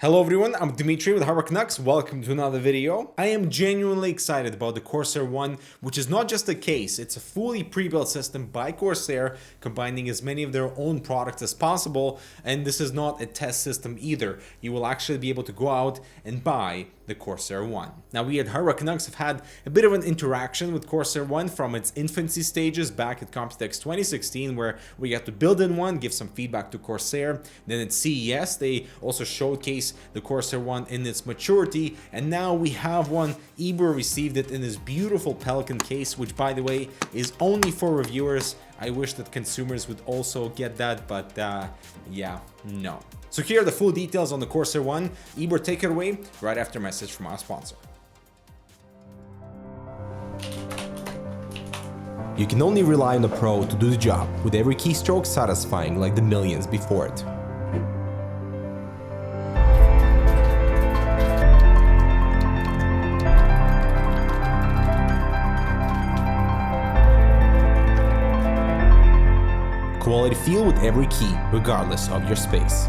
Hello everyone, I'm Dimitri with Canucks. Welcome to another video. I am genuinely excited about the Corsair ONE, which is not just a case, it's a fully pre-built system by Corsair, combining as many of their own products as possible, and this is not a test system either. You will actually be able to go out and buy the Corsair ONE. Now we at Canucks have had a bit of an interaction with Corsair ONE from its infancy stages back at Computex 2016, where we got to build in one, give some feedback to Corsair. Then at CES they also showcased the Corsair ONE in its maturity, and now we have one. Ibor received it in this beautiful Pelican case, which by the way is only for reviewers. I wish that consumers would also get that, but yeah, no. So here are the full details on the Corsair ONE. Ibor, take it away right after a message from our sponsor. You can only rely on the Pro to do the job, with every keystroke satisfying like the millions before it. Quality feel with every key, regardless of your space.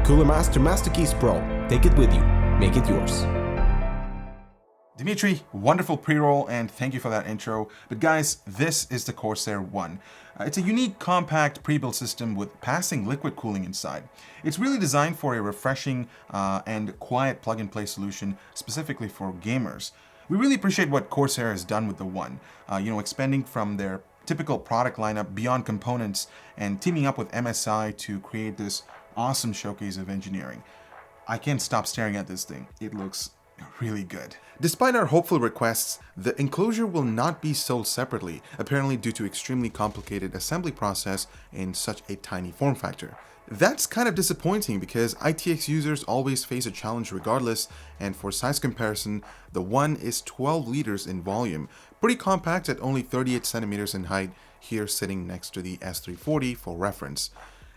Cooler Master Keys Pro. Take it with you. Make it yours. Dimitri, wonderful pre-roll, and thank you for that intro. But guys, this is the Corsair ONE. It's a unique, compact pre-built system with passing liquid cooling inside. It's really designed for a refreshing and quiet plug-and-play solution specifically for gamers. We really appreciate what Corsair has done with the ONE, expanding from their typical product lineup beyond components and teaming up with MSI to create this awesome showcase of engineering. I can't stop staring at this thing. It looks really good. Despite our hopeful requests, the enclosure will not be sold separately, apparently due to extremely complicated assembly process in such a tiny form factor. That's kind of disappointing because ITX users always face a challenge regardless, and for size comparison, the ONE is 12 liters in volume, pretty compact at only 38 centimeters in height, here sitting next to the S340 for reference.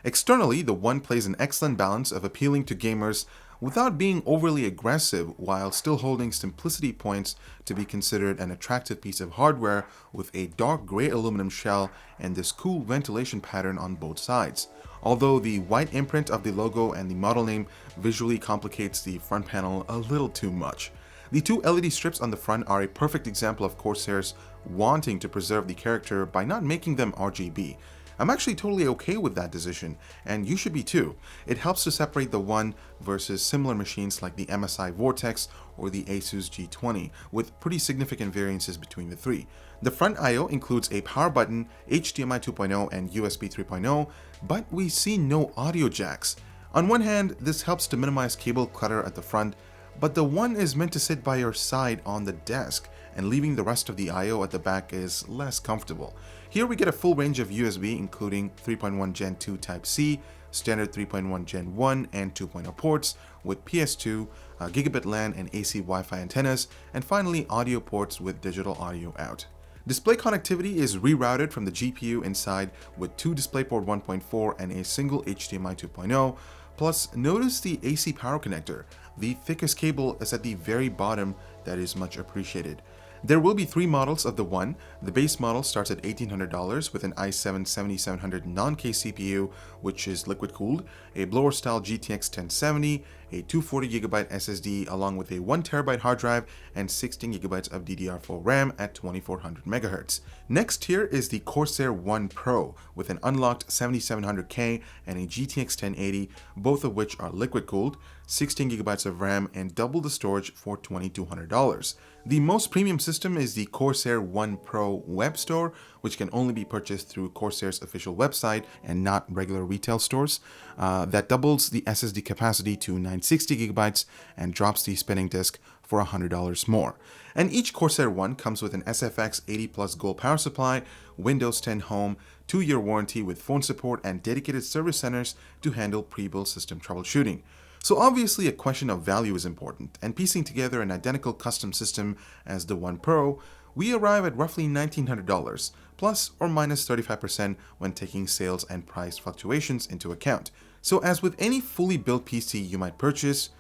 Externally, the ONE plays an excellent balance of appealing to gamers without being overly aggressive, while still holding simplicity points to be considered an attractive piece of hardware with a dark gray aluminum shell and this cool ventilation pattern on both sides. Although the white imprint of the logo and the model name visually complicates the front panel a little too much. The two LED strips on the front are a perfect example of Corsair's wanting to preserve the character by not making them RGB. I'm actually totally okay with that decision, and you should be too. It helps to separate the ONE versus similar machines like the MSI Vortex or the Asus G20, with pretty significant variances between the three. The front I/O includes a power button, HDMI 2.0 and USB 3.0, but we see no audio jacks. On one hand, this helps to minimize cable clutter at the front, but the ONE is meant to sit by your side on the desk, and leaving the rest of the I/O at the back is less comfortable. Here we get a full range of USB, including 3.1 Gen 2 Type-C, standard 3.1 Gen 1 and 2.0 ports, with PS2, gigabit LAN and AC Wi-Fi antennas, and finally audio ports with digital audio out. Display connectivity is rerouted from the GPU inside with two DisplayPort 1.4 and a single HDMI 2.0, plus notice the AC power connector. The thickest cable is at the very bottom. That is much appreciated. There will be three models of the ONE. The base model starts at $1,800 with an i7-7700 non-case CPU, which is liquid-cooled, a blower-style GTX 1070, a 240GB SSD along with a 1TB hard drive, and 16GB of DDR4 RAM at 2400 MHz. Next here is the Corsair ONE Pro with an unlocked 7700K and a GTX 1080, both of which are liquid-cooled, 16GB of RAM, and double the storage for $2,200. The most premium system is the Corsair ONE Pro Web Store, which can only be purchased through Corsair's official website and not regular retail stores. That doubles the SSD capacity to 960GB and drops the spinning disk for $100 more. And each Corsair ONE comes with an SFX 80 Plus Gold power supply, Windows 10 Home, 2-year warranty with phone support, and dedicated service centers to handle pre-built system troubleshooting. So obviously a question of value is important, and piecing together an identical custom system as the ONE Pro, we arrive at roughly $1,900, plus or minus 35% when taking sales and price fluctuations into account. So as with any fully built PC you might purchase,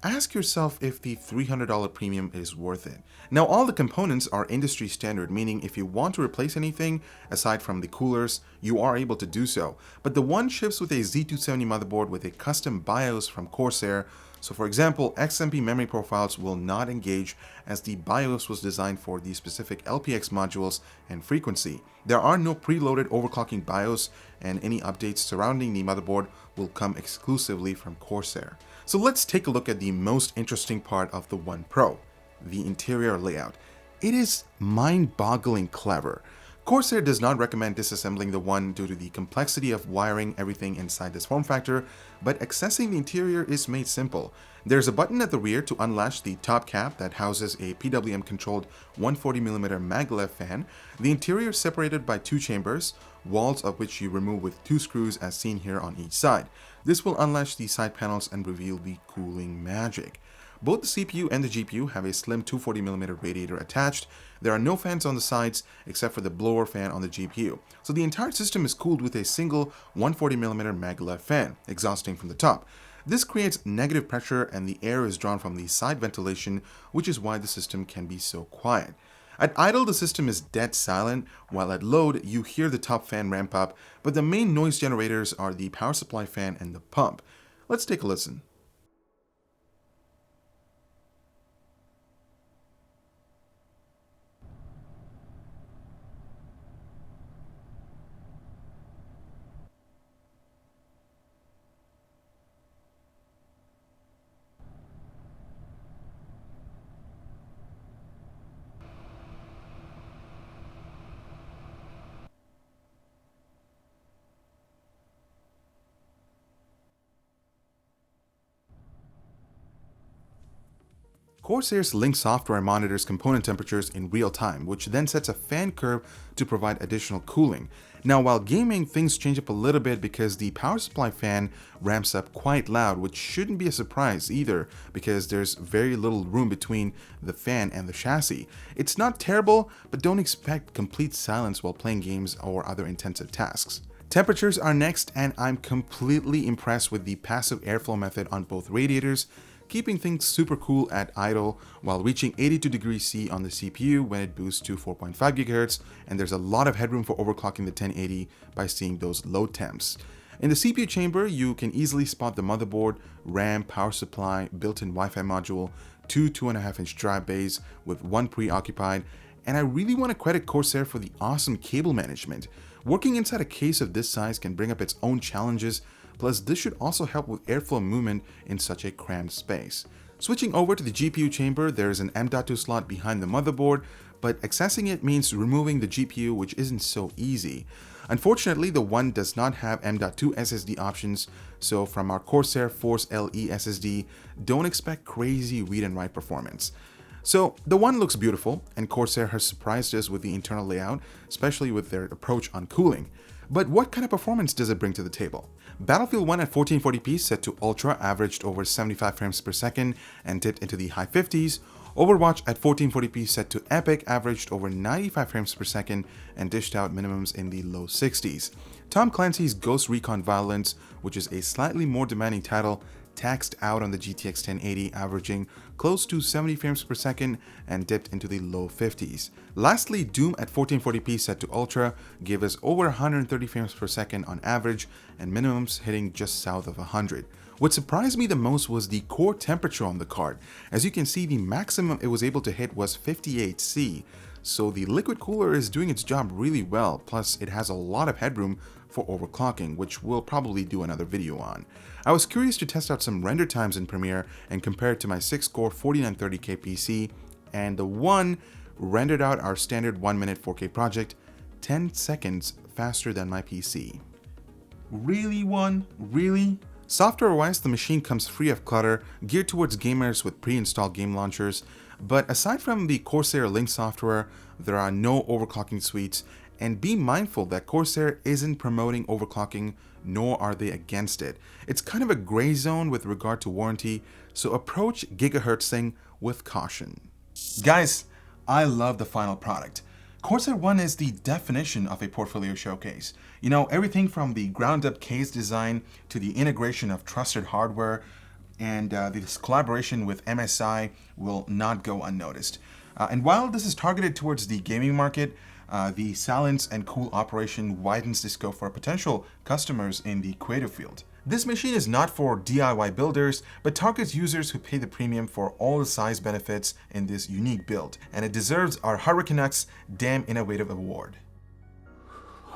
ask yourself if the $300 premium is worth it. Now, all the components are industry standard, meaning if you want to replace anything aside from the coolers, you are able to do so. But the One ships with a Z270 motherboard with a custom BIOS from Corsair. So for example, XMP memory profiles will not engage as the BIOS was designed for the specific LPX modules and frequency. There are no preloaded overclocking BIOS, and any updates surrounding the motherboard will come exclusively from Corsair. So let's take a look at the most interesting part of the One Pro, the interior layout. It is mind-boggling clever. Corsair does not recommend disassembling the One due to the complexity of wiring everything inside this form factor, but accessing the interior is made simple. There's a button at the rear to unlatch the top cap that houses a PWM-controlled 140mm maglev fan. The interior is separated by two chambers, walls of which you remove with two screws as seen here on each side. This will unlatch the side panels and reveal the cooling magic. Both the CPU and the GPU have a slim 240mm radiator attached. There are no fans on the sides except for the blower fan on the GPU. So the entire system is cooled with a single 140mm maglev fan, exhausting from the top. This creates negative pressure and the air is drawn from the side ventilation, which is why the system can be so quiet. At idle, the system is dead silent, while at load, you hear the top fan ramp up, but the main noise generators are the power supply fan and the pump. Let's take a listen. Corsair's Link software monitors component temperatures in real time, which then sets a fan curve to provide additional cooling. Now, while gaming, things change up a little bit because the power supply fan ramps up quite loud, which shouldn't be a surprise either because there's very little room between the fan and the chassis. It's not terrible, but don't expect complete silence while playing games or other intensive tasks. Temperatures are next, and I'm completely impressed with the passive airflow method on both radiators, keeping things super cool at idle while reaching 82 degrees C on the CPU when it boosts to 4.5 GHz, and there's a lot of headroom for overclocking the 1080 by seeing those low temps. In the CPU chamber, you can easily spot the motherboard, RAM, power supply, built-in Wi-Fi module, two 2.5-inch drive bays with one preoccupied, and I really want to credit Corsair for the awesome cable management. Working inside a case of this size can bring up its own challenges, plus this should also help with airflow movement in such a cramped space. Switching over to the GPU chamber, there is an M.2 slot behind the motherboard, but accessing it means removing the GPU, which isn't so easy. Unfortunately, the One does not have M.2 SSD options, so from our Corsair Force LE SSD, don't expect crazy read and write performance. So the One looks beautiful, and Corsair has surprised us with the internal layout, especially with their approach on cooling. But what kind of performance does it bring to the table? Battlefield 1 at 1440p set to Ultra averaged over 75 frames per second and dipped into the high 50s. Overwatch at 1440p set to Epic averaged over 95 frames per second and dished out minimums in the low 60s. Tom Clancy's Ghost Recon Violence, which is a slightly more demanding title, taxed out on the GTX 1080, averaging close to 70 frames per second and dipped into the low 50s. Lastly, Doom at 1440p set to Ultra gave us over 130 frames per second on average and minimums hitting just south of 100. What surprised me the most was the core temperature on the card. As you can see, the maximum it was able to hit was 58°C, so the liquid cooler is doing its job really well, plus it has a lot of headroom for overclocking, which we'll probably do another video on. I was curious to test out some render times in Premiere and compare it to my 6-core 4930K PC, and the One rendered out our standard 1-minute 4K project 10 seconds faster than my PC. Really, One? Really? Software-wise, the machine comes free of clutter, geared towards gamers with pre-installed game launchers, but aside from the Corsair Link software, there are no overclocking suites, and be mindful that Corsair isn't promoting overclocking, nor are they against it. It's kind of a gray zone with regard to warranty, so approach gigahertzing with caution. Guys, I love the final product. Corsair ONE is the definition of a portfolio showcase. You know, everything from the ground-up case design to the integration of trusted hardware, and this collaboration with MSI will not go unnoticed. And while this is targeted towards the gaming market, the silence and cool operation widens the scope for potential customers in the creative field. This machine is not for DIY builders, but targets users who pay the premium for all the size benefits in this unique build, and it deserves our Hardware Canucks Damn Innovative Award.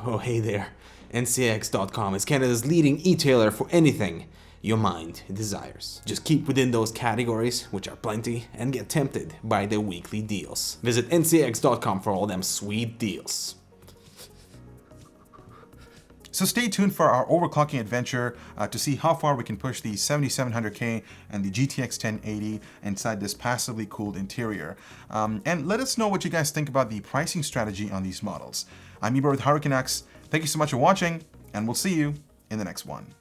Oh, hey there. NCX.com is Canada's leading e-tailer for anything your mind desires. Just keep within those categories, which are plenty, and get tempted by their weekly deals. Visit NCX.com for all them sweet deals. So stay tuned for our overclocking adventure to see how far we can push the 7700K and the GTX 1080 inside this passively cooled interior. And let us know what you guys think about the pricing strategy on ththese models. I'm Ibor with Hardware Canucks. Thank you so much for watching, and we'll see you in the next one.